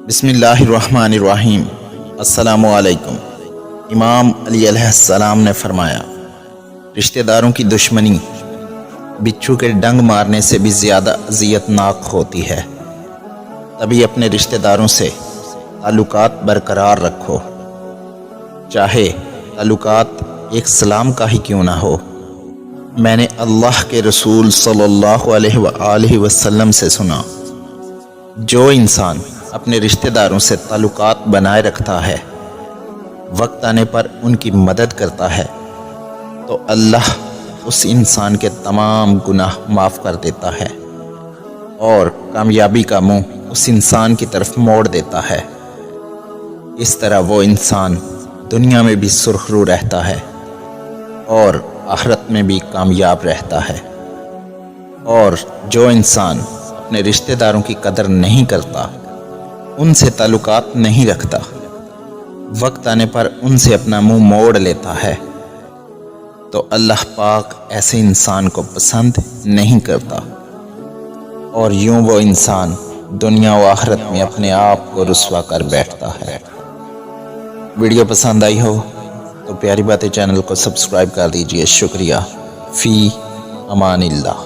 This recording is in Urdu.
بسم اللہ الرحمن الرحیم۔ السلام علیکم۔ امام علی علیہ السلام نے فرمایا، رشتے داروں کی دشمنی بچھو کے ڈنگ مارنے سے بھی زیادہ اذیت ناک ہوتی ہے۔ تبھی اپنے رشتے داروں سے تعلقات برقرار رکھو، چاہے تعلقات ایک سلام کا ہی کیوں نہ ہو۔ میں نے اللہ کے رسول صلی اللہ علیہ وآلہ وسلم سے سنا، جو انسان اپنے رشتے داروں سے تعلقات بنائے رکھتا ہے، وقت آنے پر ان کی مدد کرتا ہے، تو اللہ اس انسان کے تمام گناہ معاف کر دیتا ہے اور کامیابی کا منہ اس انسان کی طرف موڑ دیتا ہے۔ اس طرح وہ انسان دنیا میں بھی سرخرو رہتا ہے اور آخرت میں بھی کامیاب رہتا ہے۔ اور جو انسان اپنے رشتے داروں کی قدر نہیں کرتا، ان سے تعلقات نہیں رکھتا، وقت آنے پر ان سے اپنا منہ موڑ لیتا ہے، تو اللہ پاک ایسے انسان کو پسند نہیں کرتا، اور یوں وہ انسان دنیا و آخرت میں اپنے آپ کو رسوا کر بیٹھتا ہے۔ ویڈیو پسند آئی ہو تو پیاری باتیں چینل کو سبسکرائب کر دیجئے۔ شکریہ۔ فی امان اللہ۔